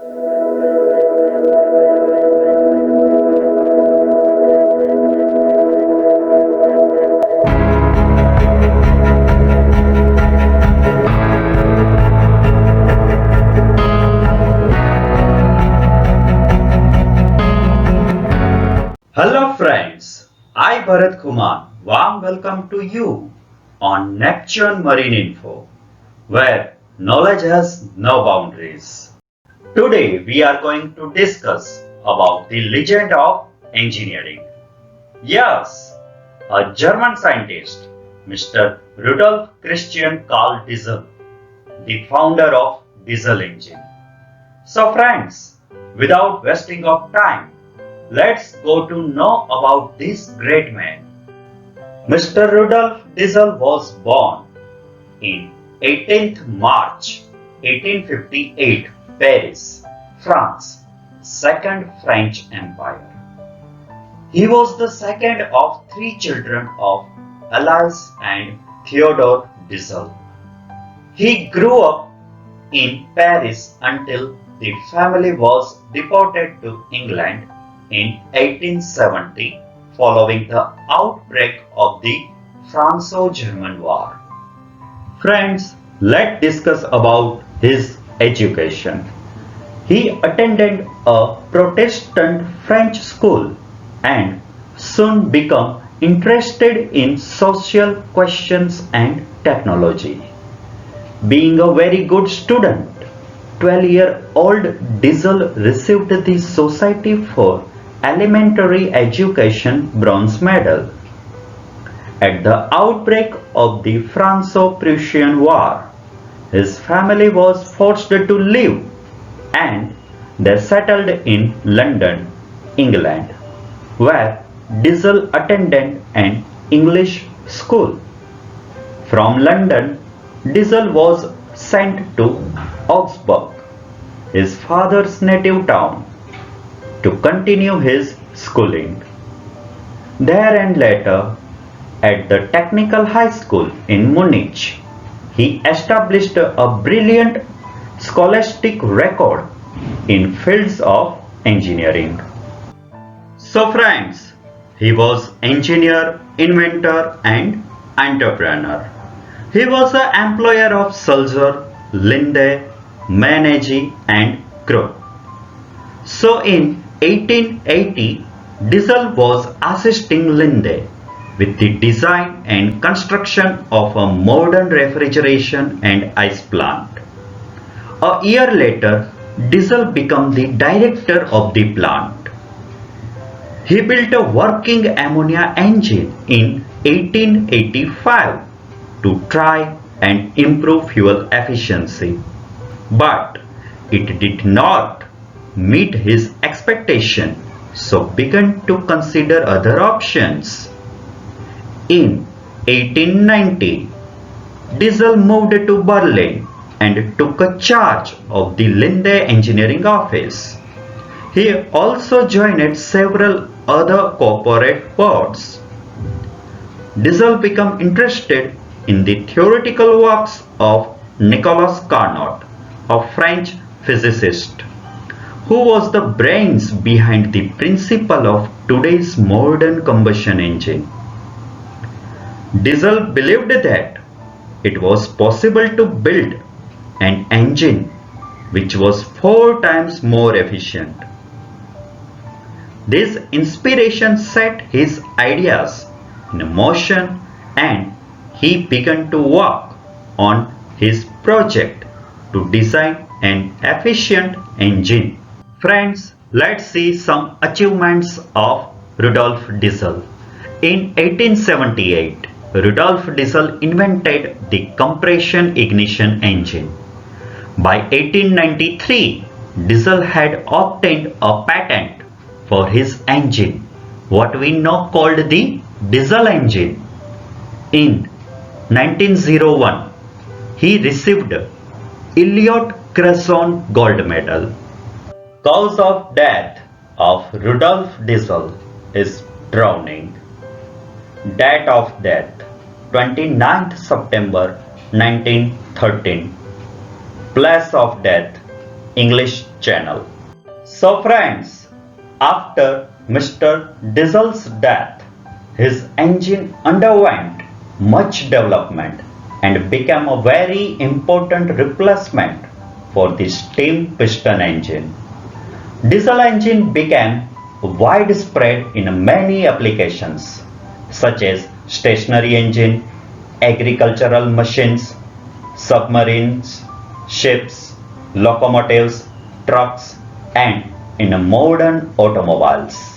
Hello friends, I Bharat Kumar. Warm welcome to you on Neptune Marine Info, where knowledge has no boundaries. Today we are going to discuss about the legend of engineering. Yes, a German scientist, Mr. Rudolf Christian Karl Diesel, the founder of diesel engine. So friends, without wasting of time, let's go to know about this great man. Mr. Rudolf Diesel was born in 18th March 1858, Paris, France, Second French Empire. He was the second of three children of Alois and Theodore Diesel. He grew up in Paris until the family was deported to England in 1870 following the outbreak of the Franco-German War. Friends, let's discuss about his education. He attended a Protestant French school and soon became interested in social questions and technology. Being a very good student, 12-year-old Diesel received the Society for Elementary Education bronze medal. At the outbreak of the Franco-Prussian War, his family was forced to leave and they settled in London, England, where Diesel attended an English school. From London, Diesel was sent to Augsburg, his father's native town, to continue his schooling. There and later, at the Technical High School in Munich, he established a brilliant scholastic record in fields of engineering. So friends, he was engineer, inventor and entrepreneur. He was the employer of Sulzer, Linde, Menagy and Krupp. So in 1880, Diesel was assisting Linde with the design and construction of a modern refrigeration and ice plant. A year later, Diesel became the director of the plant. He built a working ammonia engine in 1885 to try and improve fuel efficiency. But it did not meet his expectation, so began to consider other options. In 1890, Diesel moved to Berlin and took a charge of the Linde engineering office. He also joined several other corporate boards. Diesel became interested in the theoretical works of Nicolas Carnot, a French physicist, who was the brains behind the principle of today's modern combustion engine. Diesel believed that it was possible to build an engine which was 4 times more efficient. This inspiration set his ideas in motion and he began to work on his project to design an efficient engine. Friends, let's see some achievements of Rudolf Diesel. In 1878, Rudolf Diesel invented the compression ignition engine. By 1893, Diesel had obtained a patent for his engine, what we now called the diesel engine. In 1901, he received Elliott-Cresson Gold Medal. Cause of death of Rudolf Diesel is drowning. Date of death 29th September 1913. Place of death English channel. So friends, after Mr. Diesel's death, his engine underwent much development and became a very important replacement for the steam piston engine. Diesel engine became widespread in many applications such as stationary engine, agricultural machines, submarines, ships, locomotives, trucks, and in modern automobiles.